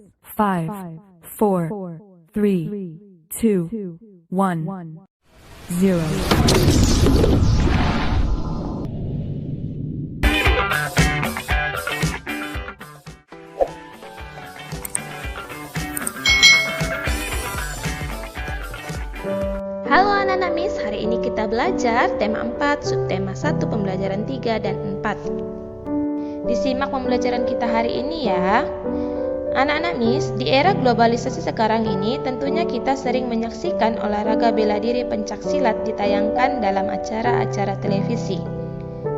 5, 4, 3, 2, 1, 0. Halo anak-anak Miss, hari ini kita belajar tema 4, subtema 1, pembelajaran 3 dan 4. Disimak pembelajaran kita hari ini ya. Anak-anak Miss, di era globalisasi sekarang ini tentunya kita sering menyaksikan olahraga bela diri pencaksilat ditayangkan dalam acara-acara televisi.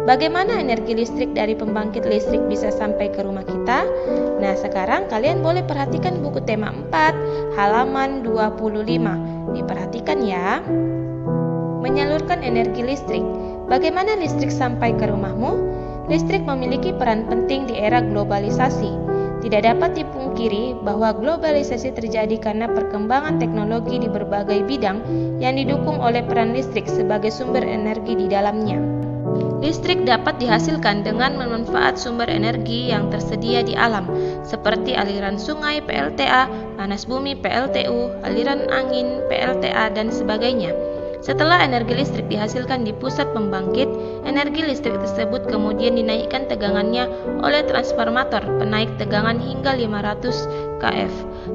Bagaimana energi listrik dari pembangkit listrik bisa sampai ke rumah kita? Nah, sekarang kalian boleh perhatikan buku tema 4, halaman 25. Diperhatikan ya. Menyalurkan energi listrik. Bagaimana listrik sampai ke rumahmu? Listrik memiliki peran penting di era globalisasi. Tidak dapat dipungkiri bahwa globalisasi terjadi karena perkembangan teknologi di berbagai bidang yang didukung oleh peran listrik sebagai sumber energi di dalamnya. Listrik dapat dihasilkan dengan memanfaat sumber energi yang tersedia di alam, seperti aliran sungai (PLTA), panas bumi (PLTU), aliran angin (PLTA), dan sebagainya. Setelah energi listrik dihasilkan di pusat pembangkit, energi listrik tersebut kemudian dinaikkan tegangannya oleh transformator penaik tegangan hingga 500 kV.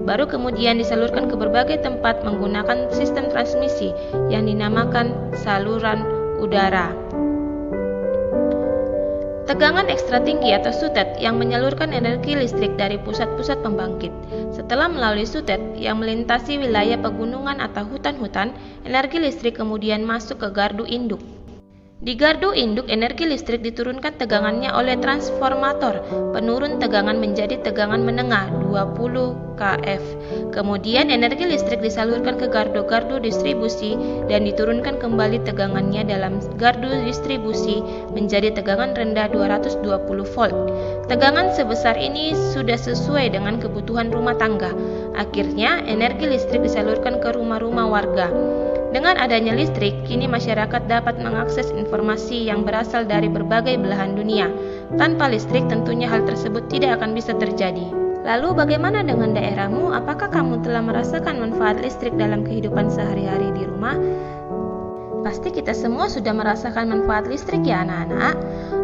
Baru kemudian disalurkan ke berbagai tempat menggunakan sistem transmisi yang dinamakan saluran udara. Tegangan ekstra tinggi atau SUTET yang menyalurkan energi listrik dari pusat-pusat pembangkit. Setelah melalui SUTET yang melintasi wilayah pegunungan atau hutan-hutan, energi listrik kemudian masuk ke gardu induk. Di gardu induk, energi listrik diturunkan tegangannya oleh transformator penurun tegangan menjadi tegangan menengah 20 kV. Kemudian energi listrik disalurkan ke gardu-gardu distribusi dan diturunkan kembali tegangannya dalam gardu distribusi menjadi tegangan rendah 220 volt. Tegangan sebesar ini sudah sesuai dengan kebutuhan rumah tangga. Akhirnya, energi listrik disalurkan ke rumah-rumah warga. Dengan adanya listrik, kini masyarakat dapat mengakses informasi yang berasal dari berbagai belahan dunia. Tanpa listrik, tentunya hal tersebut tidak akan bisa terjadi. Lalu bagaimana dengan daerahmu? Apakah kamu telah merasakan manfaat listrik dalam kehidupan sehari-hari di rumah? Pasti kita semua sudah merasakan manfaat listrik ya anak-anak.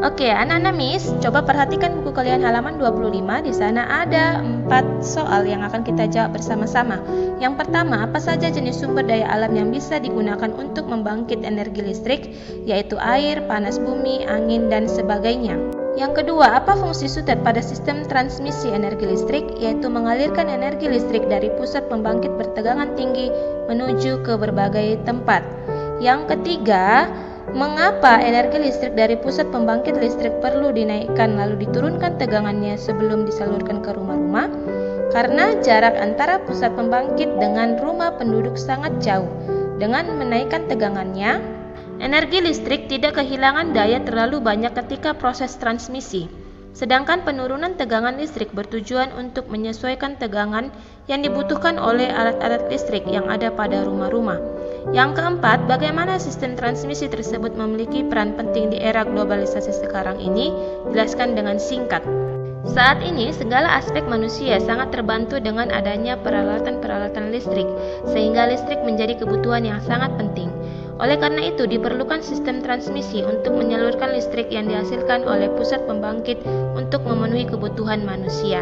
Oke, anak-anak Miss, coba perhatikan buku kalian halaman 25. Di sana ada 4 soal yang akan kita jawab bersama-sama. Yang pertama, apa saja jenis sumber daya alam yang bisa digunakan untuk membangkit energi listrik, yaitu air, panas bumi, angin, dan sebagainya. Yang kedua, apa fungsi SUTET pada sistem transmisi energi listrik, yaitu mengalirkan energi listrik dari pusat pembangkit bertegangan tinggi menuju ke berbagai tempat. Yang ketiga, mengapa energi listrik dari pusat pembangkit listrik perlu dinaikkan lalu diturunkan tegangannya sebelum disalurkan ke rumah-rumah? Karena jarak antara pusat pembangkit dengan rumah penduduk sangat jauh. Dengan menaikkan tegangannya, energi listrik tidak kehilangan daya terlalu banyak ketika proses transmisi. Sedangkan penurunan tegangan listrik bertujuan untuk menyesuaikan tegangan yang dibutuhkan oleh alat-alat listrik yang ada pada rumah-rumah. Yang keempat, bagaimana sistem transmisi tersebut memiliki peran penting di era globalisasi sekarang ini? Jelaskan dengan singkat. Saat ini, segala aspek manusia sangat terbantu dengan adanya peralatan-peralatan listrik, sehingga listrik menjadi kebutuhan yang sangat penting. Oleh karena itu, diperlukan sistem transmisi untuk menyalurkan listrik yang dihasilkan oleh pusat pembangkit untuk memenuhi kebutuhan manusia.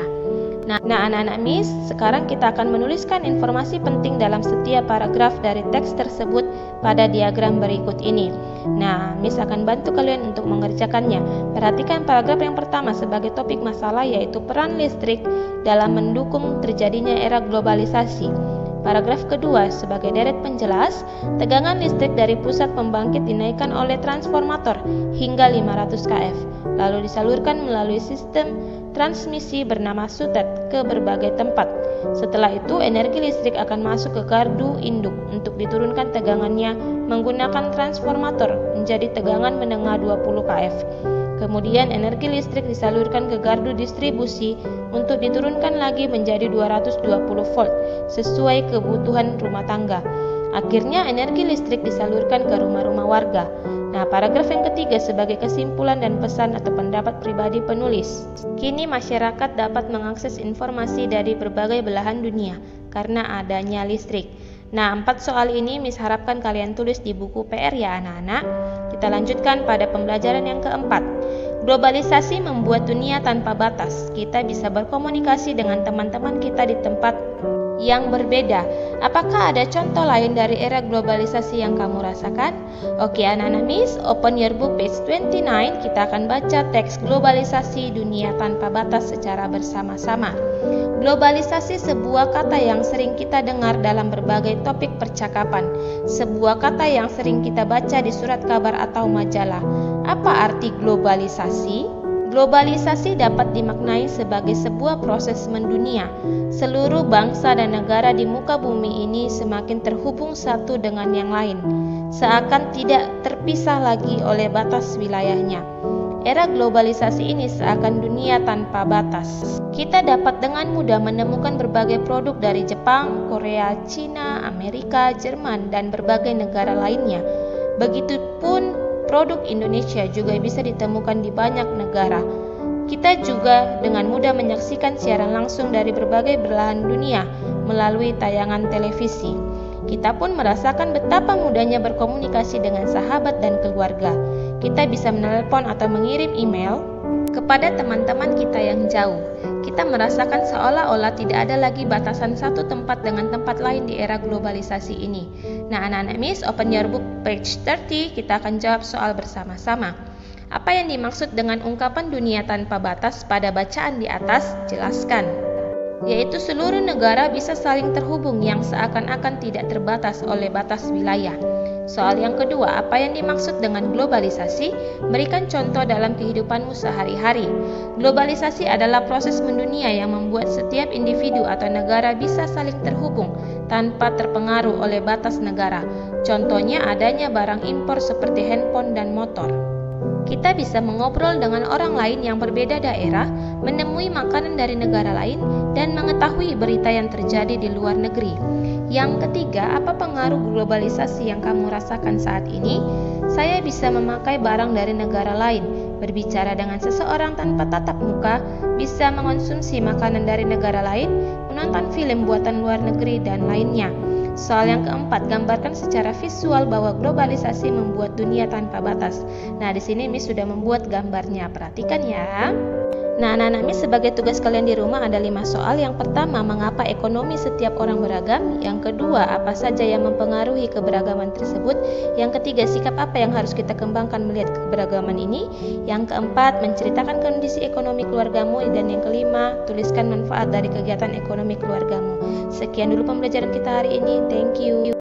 Nah, anak-anak Miss, sekarang kita akan menuliskan informasi penting dalam setiap paragraf dari teks tersebut pada diagram berikut ini. Nah, Miss akan bantu kalian untuk mengerjakannya. Perhatikan paragraf yang pertama sebagai topik masalah, yaitu peran listrik dalam mendukung terjadinya era globalisasi. Paragraf kedua sebagai deret penjelas, tegangan listrik dari pusat pembangkit dinaikkan oleh transformator hingga 500 kV, lalu disalurkan melalui sistem transmisi bernama SUTET ke berbagai tempat. Setelah itu, energi listrik akan masuk ke gardu induk untuk diturunkan tegangannya menggunakan transformator menjadi tegangan menengah 20 kV. Kemudian energi listrik disalurkan ke gardu distribusi untuk diturunkan lagi menjadi 220 volt sesuai kebutuhan rumah tangga. Akhirnya energi listrik disalurkan ke rumah-rumah warga. Nah, paragraf yang ketiga sebagai kesimpulan dan pesan atau pendapat pribadi penulis. Kini masyarakat dapat mengakses informasi dari berbagai belahan dunia karena adanya listrik. Nah, 4 soal ini Miss harapkan kalian tulis di buku PR ya anak-anak. Kita lanjutkan pada pembelajaran yang keempat. Globalisasi membuat dunia tanpa batas. Kita bisa berkomunikasi dengan teman-teman kita di tempat yang berbeda. Apakah ada contoh lain dari era globalisasi yang kamu rasakan? Oke anak-anak Miss, open your book page 29. Kita akan baca teks globalisasi dunia tanpa batas secara bersama-sama. Globalisasi sebuah kata yang sering kita dengar dalam berbagai topik percakapan. Sebuah kata yang sering kita baca di surat kabar atau majalah. Apa arti globalisasi? Globalisasi dapat dimaknai sebagai sebuah proses mendunia. Seluruh bangsa dan negara di muka bumi ini semakin terhubung satu dengan yang lain, seakan tidak terpisah lagi oleh batas wilayahnya. Era globalisasi ini seakan dunia tanpa batas. Kita dapat dengan mudah menemukan berbagai produk dari Jepang, Korea, Cina, Amerika, Jerman, dan berbagai negara lainnya. Begitupun produk Indonesia juga bisa ditemukan di banyak negara. Kita juga dengan mudah menyaksikan siaran langsung dari berbagai belahan dunia melalui tayangan televisi. Kita pun merasakan betapa mudahnya berkomunikasi dengan sahabat dan keluarga. Kita bisa menelpon atau mengirim email kepada teman-teman kita yang jauh. Kita merasakan seolah-olah tidak ada lagi batasan satu tempat dengan tempat lain di era globalisasi ini. Nah anak-anak Miss, open your book page 30. Kita akan jawab soal bersama-sama. Apa yang dimaksud dengan ungkapan dunia tanpa batas pada bacaan di atas? Jelaskan. Yaitu seluruh negara bisa saling terhubung yang seakan-akan tidak terbatas oleh batas wilayah. Soal yang kedua, apa yang dimaksud dengan globalisasi? Berikan contoh dalam kehidupanmu sehari-hari. Globalisasi adalah proses mendunia yang membuat setiap individu atau negara bisa saling terhubung tanpa terpengaruh oleh batas negara. Contohnya adanya barang impor seperti handphone dan motor. Kita bisa mengobrol dengan orang lain yang berbeda daerah, menemui makanan dari negara lain, dan mengetahui berita yang terjadi di luar negeri. Yang ketiga, apa pengaruh globalisasi yang kamu rasakan saat ini? Saya bisa memakai barang dari negara lain, berbicara dengan seseorang tanpa tatap muka, bisa mengonsumsi makanan dari negara lain, menonton film buatan luar negeri, dan lainnya. Soal yang keempat, gambarkan secara visual bahwa globalisasi membuat dunia tanpa batas. Nah, di sini Miss sudah membuat gambarnya. Perhatikan ya. Nah, anak-anak Miss sebagai tugas kalian di rumah ada 5 soal. Yang pertama, mengapa ekonomi setiap orang beragam? Yang kedua, apa saja yang mempengaruhi keberagaman tersebut? Yang ketiga, sikap apa yang harus kita kembangkan melihat keberagaman ini? Yang keempat, menceritakan kondisi ekonomi keluargamu. Dan yang kelima, tuliskan manfaat dari kegiatan ekonomi keluargamu. Sekian dulu pembelajaran kita hari ini. Thank you.